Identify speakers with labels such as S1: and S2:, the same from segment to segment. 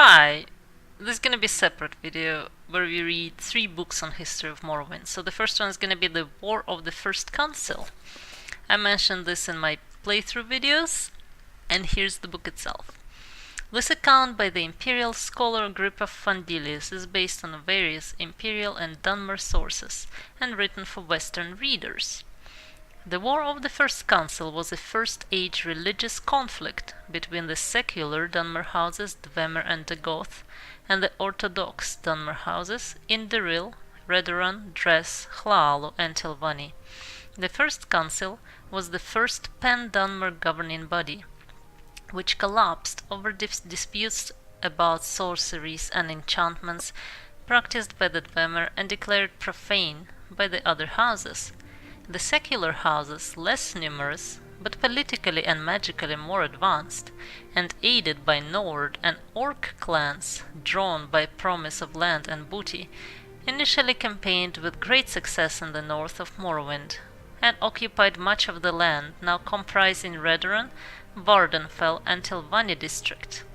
S1: Hi, this is gonna be a separate video where we read 3 books on history of Morrowind. So the first one is gonna be the War of the First Council. I mentioned this in my playthrough videos, and here's the book itself. This account by the Imperial scholar Agrippa Fandilius is based on various Imperial and Dunmer sources and written for Western readers. The War of the First Council was a First-Age religious conflict between the secular Dunmer houses Dwemer and Dagoth and the Orthodox Dunmer houses Indiril, Redoran, Dres, Hlaalu and Tilvani. The First Council was the first pan-Dunmer governing body, which collapsed over disputes about sorceries and enchantments practiced by the Dwemer and declared profane by the other houses. The secular houses, less numerous, but politically and magically more advanced, and aided by Nord and Orc clans drawn by promise of land and booty, initially campaigned with great success in the north of Morrowind, and occupied much of the land now comprising Redoran, Vvardenfell and Tilvani district.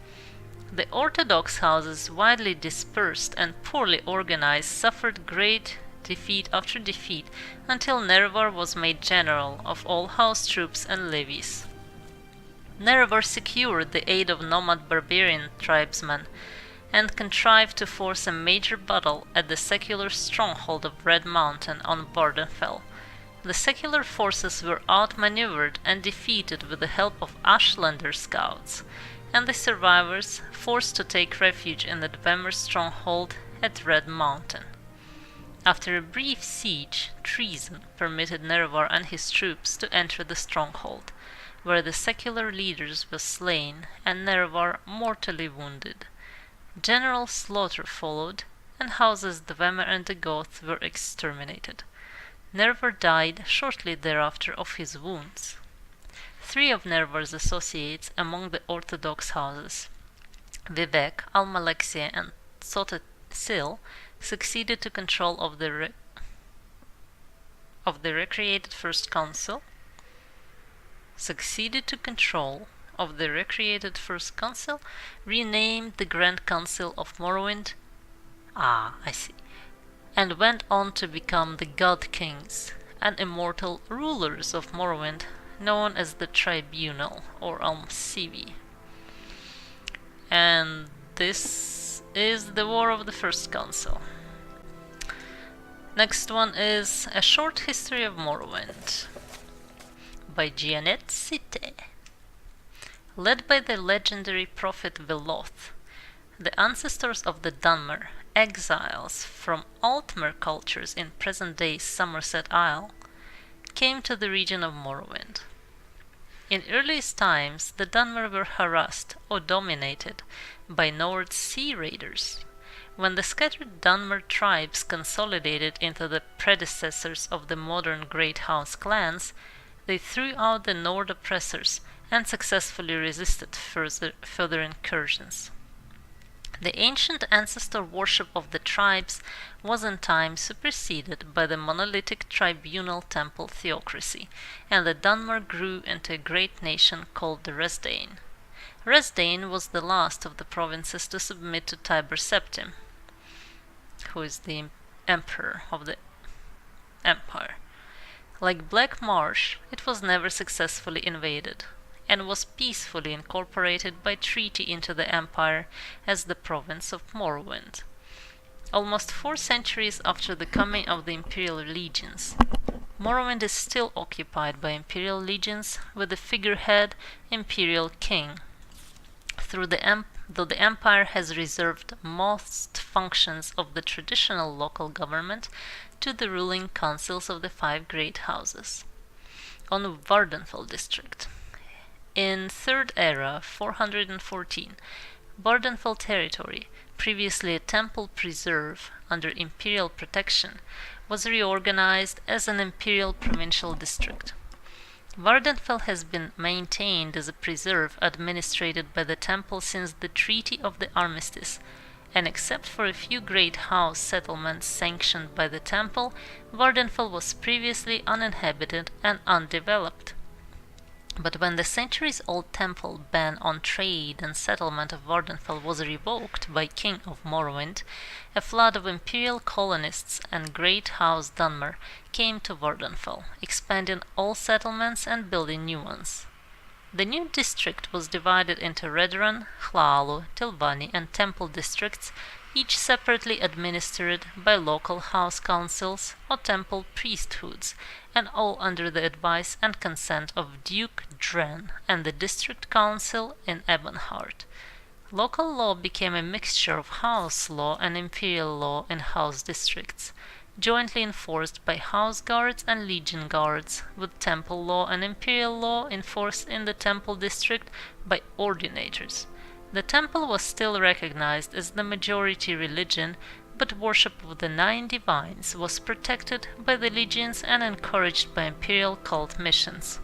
S1: The Orthodox houses, widely dispersed and poorly organized, suffered great defeat after defeat until Nerevar was made general of all house troops and levies. Nerevar secured the aid of nomad barbarian tribesmen and contrived to force a major battle at the secular stronghold of Red Mountain on Vvardenfell. The secular forces were outmaneuvered and defeated with the help of Ashlander scouts, and the survivors forced to take refuge in the Dwemer stronghold at Red Mountain. After a brief siege, treason permitted Nerevar and his troops to enter the stronghold, where the secular leaders were slain and Nerevar mortally wounded. General slaughter followed, and houses Dwemer and Dagoth were exterminated. Nerevar died shortly thereafter of his wounds. 3 of Nerevar's associates among the Orthodox houses, Vivek, Almalexia and Sotasil, succeeded to control of the recreated First Council, renamed the Grand Council of Morrowind, and went on to become the God Kings and immortal rulers of Morrowind, known as the Tribunal or Almsivi. And this is the War of the First Council. Next one is A Short History of Morrowind by Jeanette Cite. Led by the legendary prophet Veloth, the ancestors of the Dunmer, exiles from Altmer cultures in present-day Somerset Isle, came to the region of Morrowind. In earliest times, the Dunmer were harassed or dominated by Nord sea raiders. When the scattered Dunmer tribes consolidated into the predecessors of the modern Great House clans, they threw out the Nord oppressors and successfully resisted further incursions. The ancient ancestor worship of the tribes was in time superseded by the monolithic tribunal temple theocracy, and the Dunmer grew into a great nation called the Resdain. Resdain was the last of the provinces to submit to Tiber Septim, who is the emperor of the empire. Like Black Marsh, it was never successfully invaded, and was peacefully incorporated by treaty into the empire as the province of Morrowind. Almost 4 centuries after the coming of the Imperial legions, Morrowind is still occupied by Imperial legions with the figurehead Imperial king, though the empire has reserved most functions of the traditional local government to the ruling councils of the 5 great houses. On Vvardenfell district. In 3rd Era 414, Vvardenfell territory, previously a temple preserve under Imperial protection, was reorganized as an Imperial provincial district. Vvardenfell has been maintained as a preserve administrated by the temple since the Treaty of the Armistice, and except for a few great house settlements sanctioned by the temple, Vvardenfell was previously uninhabited and undeveloped. But when the centuries-old temple ban on trade and settlement of Vvardenfell was revoked by King of Morrowind, a flood of imperial colonists and Great House Dunmer came to Vvardenfell, expanding all settlements and building new ones. The new district was divided into Redoran, Hlaalu, Tilvani, and Temple districts, each separately administered by local house councils or temple priesthoods, and all under the advice and consent of Duke Dren and the district council in Ebonheart. Local law became a mixture of house law and imperial law in house districts, jointly enforced by house guards and legion guards, with temple law and imperial law enforced in the temple district by ordinators. The temple was still recognized as the majority religion, but worship of the 9 divines was protected by the legions and encouraged by imperial cult missions.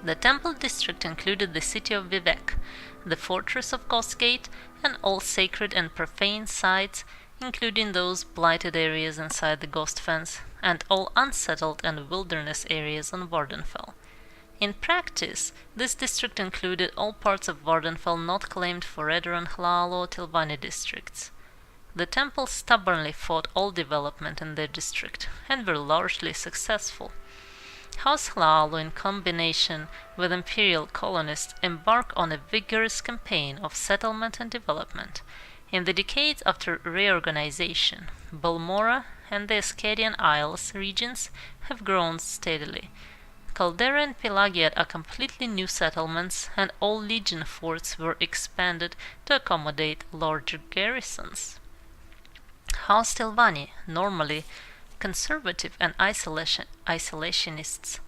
S1: The temple district included the city of Vivec, the fortress of Ghostgate, and all sacred and profane sites, including those blighted areas inside the Ghost Fence, and all unsettled and wilderness areas on Vvardenfell. In practice, this district included all parts of Vvardenfell not claimed for Redoran, Hlaalu, or Tilvani districts. The temple stubbornly fought all development in their district, and were largely successful. House Hlaalu, in combination with imperial colonists, embarked on a vigorous campaign of settlement and development. In the decades after reorganization, Balmora and the Ascadian Isles regions have grown steadily. Caldera and Pelagiad are completely new settlements, and all legion forts were expanded to accommodate larger garrisons. House Tilvani, normally conservative and isolationist,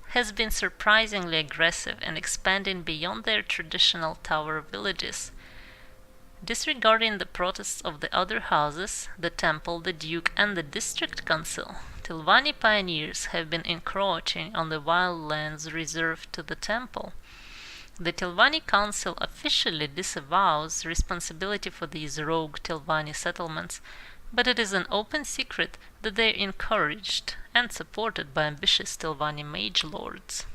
S1: has been surprisingly aggressive and expanding beyond their traditional tower villages. Disregarding the protests of the other houses, the temple, the duke, and the district council, Tilvani pioneers have been encroaching on the wild lands reserved to the temple. The Tilvani council officially disavows responsibility for these rogue Tilvani settlements, but it is an open secret that they are encouraged and supported by ambitious Tilvani mage lords.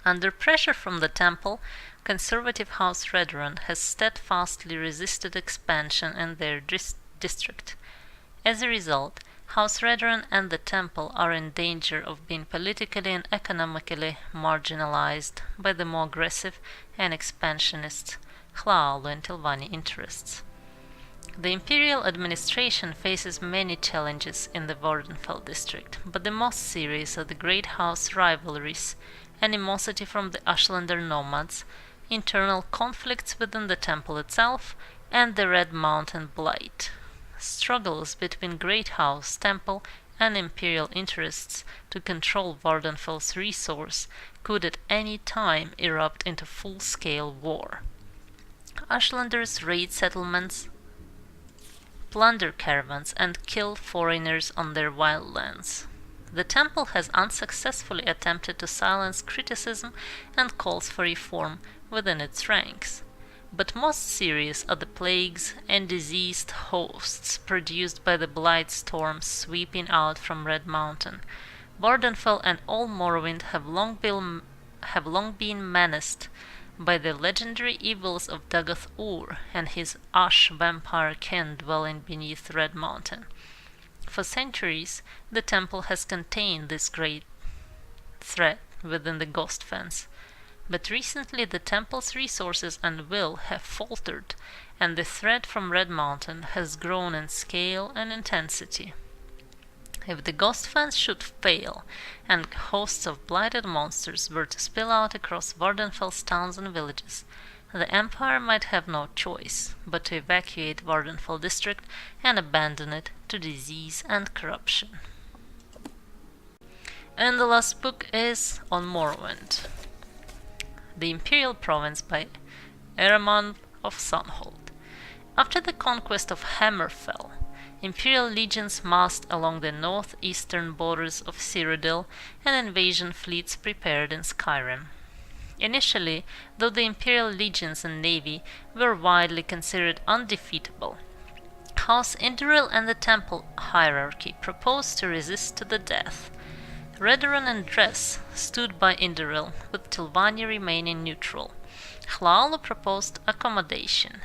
S1: Under pressure from the temple, conservative House Redoran has steadfastly resisted expansion in their district. As a result, House Redoran and the temple are in danger of being politically and economically marginalized by the more aggressive and expansionist Hlaalu and Tilvani interests. The Imperial administration faces many challenges in the Vvardenfell district, but the most serious are the Great House rivalries, animosity from the Ashlander nomads, internal conflicts within the temple itself, and the Red Mountain Blight. Struggles between Great House, temple, and imperial interests to control Vvardenfell's resource could at any time erupt into full-scale war. Ashlanders raid settlements, plunder caravans, and kill foreigners on their wildlands. The temple has unsuccessfully attempted to silence criticism and calls for reform within its ranks. But most serious are the plagues and diseased hosts produced by the blight storms sweeping out from Red Mountain. Vvardenfell and all Morrowind have long been menaced by the legendary evils of Daggoth Ur and his ash vampire kin dwelling beneath Red Mountain. For centuries, the temple has contained this great threat within the Ghost Fence. But recently the temple's resources and will have faltered, and the threat from Red Mountain has grown in scale and intensity. If the Ghost Fence should fail, and hosts of blighted monsters were to spill out across Vvardenfell's towns and villages, the Empire might have no choice but to evacuate Vvardenfell district and abandon it to disease and corruption. And the last book is on Morrowind, the Imperial Province by Eramond of Sunhold. After the conquest of Hammerfell, Imperial legions massed along the northeastern borders of Cyrodiil, and invasion fleets prepared in Skyrim. Initially, though the Imperial legions and navy were widely considered undefeatable, House Induril and the temple hierarchy proposed to resist to the death. Redoran and Dress stood by Induril, with Tilvani remaining neutral. Hlaalu proposed accommodation.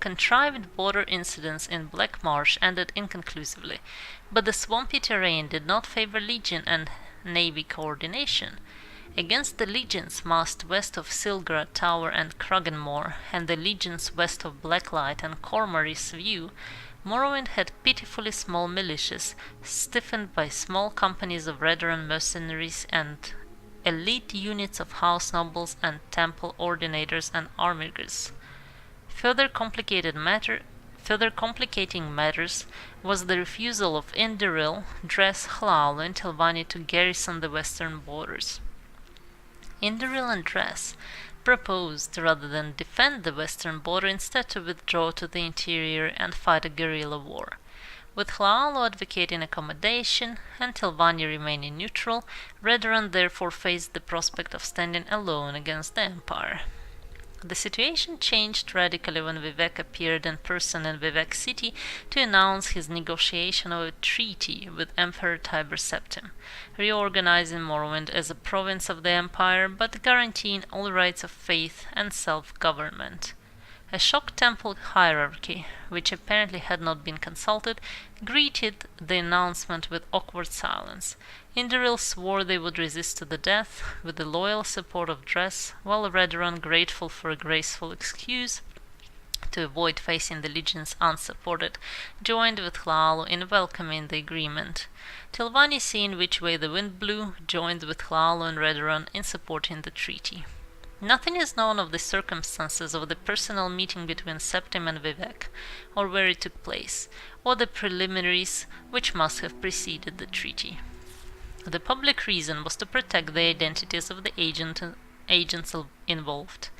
S1: Contrived border incidents in Black Marsh ended inconclusively, but the swampy terrain did not favor Legion and Navy coordination. Against the legions massed west of Silgra Tower and Crugganmore, and the legions west of Blacklight and Cormorys View, Morrowind had pitifully small militias, stiffened by small companies of Redoran mercenaries and elite units of house nobles and temple ordinators and armigers. Further complicating matters was the refusal of Induril, Dress, Hlaalu, and Tilvani to garrison the western borders. Induril and Dress proposed, rather than defend the western border, instead to withdraw to the interior and fight a guerrilla war. With Hlaalu advocating accommodation and Tilvani remaining neutral, Redoran therefore faced the prospect of standing alone against the Empire. The situation changed radically when Vivek appeared in person in Vivek City to announce his negotiation of a treaty with Emperor Tiber Septim, reorganizing Morrowind as a province of the Empire but guaranteeing all rights of faith and self-government. A shocked temple hierarchy, which apparently had not been consulted, greeted the announcement with awkward silence. Induril swore they would resist to the death, with the loyal support of Dress, while Redoran, grateful for a graceful excuse to avoid facing the legions unsupported, joined with Hlaalu in welcoming the agreement. Tilvani, seeing which way the wind blew, joined with Hlaalu and Redoran in supporting the treaty. Nothing is known of the circumstances of the personal meeting between Septim and Vivek, or where it took place, or the preliminaries which must have preceded the treaty. The public reason was to protect the identities of the agents involved.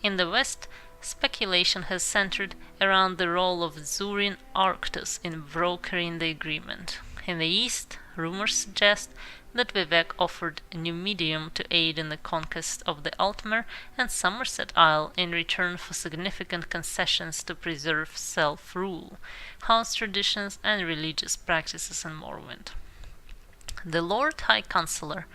S1: In the West, speculation has centered around the role of Zurin Arctus in brokering the agreement. In the East, rumors suggest that Vivek offered a new medium to aid in the conquest of the Altmer and Somerset Isle in return for significant concessions to preserve self-rule, house traditions and religious practices in Morrowind. The Lord High Chancellor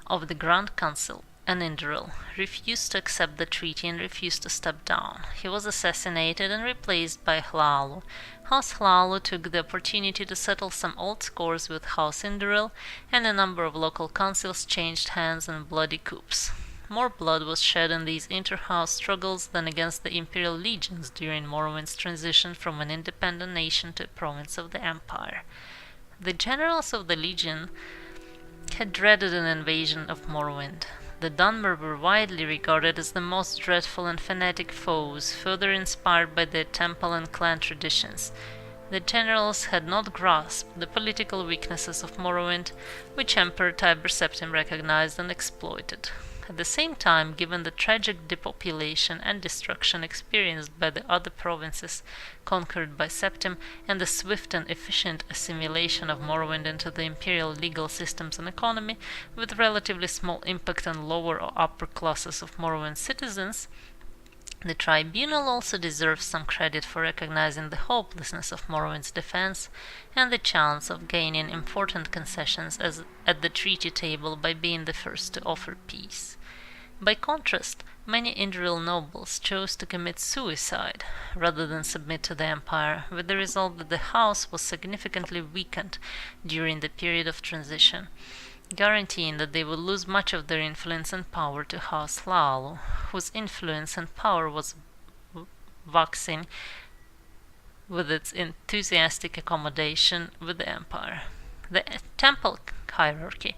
S1: of the Grand Council, Induril, refused to accept the treaty and refused to step down. He was assassinated and replaced by Hlaalu. House Hlaalu took the opportunity to settle some old scores with House Induril, and a number of local councils changed hands in bloody coups. More blood was shed in these inter-house struggles than against the Imperial legions during Morrowind's transition from an independent nation to a province of the Empire. The generals of the Legion had dreaded an invasion of Morrowind. The Dunmer were widely regarded as the most dreadful and fanatic foes, further inspired by their temple and clan traditions. The generals had not grasped the political weaknesses of Morrowind, which Emperor Tiber Septim recognized and exploited. At the same time, given the tragic depopulation and destruction experienced by the other provinces conquered by Septim and the swift and efficient assimilation of Morrowind into the Imperial legal systems and economy, with relatively small impact on lower or upper classes of Morrowind citizens, the Tribunal also deserves some credit for recognizing the hopelessness of Morrowind's defense and the chance of gaining important concessions at the treaty table by being the first to offer peace. By contrast, many Induril nobles chose to commit suicide rather than submit to the Empire, with the result that the house was significantly weakened during the period of transition, guaranteeing that they would lose much of their influence and power to House Hlaalu, whose influence and power was waxing with its enthusiastic accommodation with the Empire. The temple hierarchy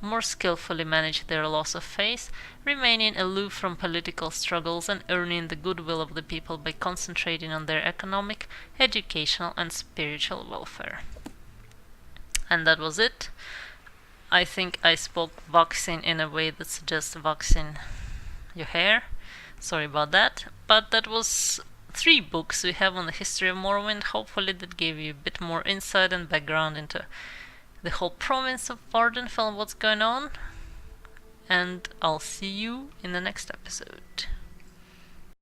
S1: more skillfully managed their loss of faith, remaining aloof from political struggles and earning the goodwill of the people by concentrating on their economic, educational, and spiritual welfare. And that was it. I think I spoke waxing in a way that suggests waxing your hair. Sorry about that. But that was 3 books we have on the history of Morrowind. Hopefully that gave you a bit more insight and background into the whole province of Vvardenfell and what's going on. And I'll see you in the next episode.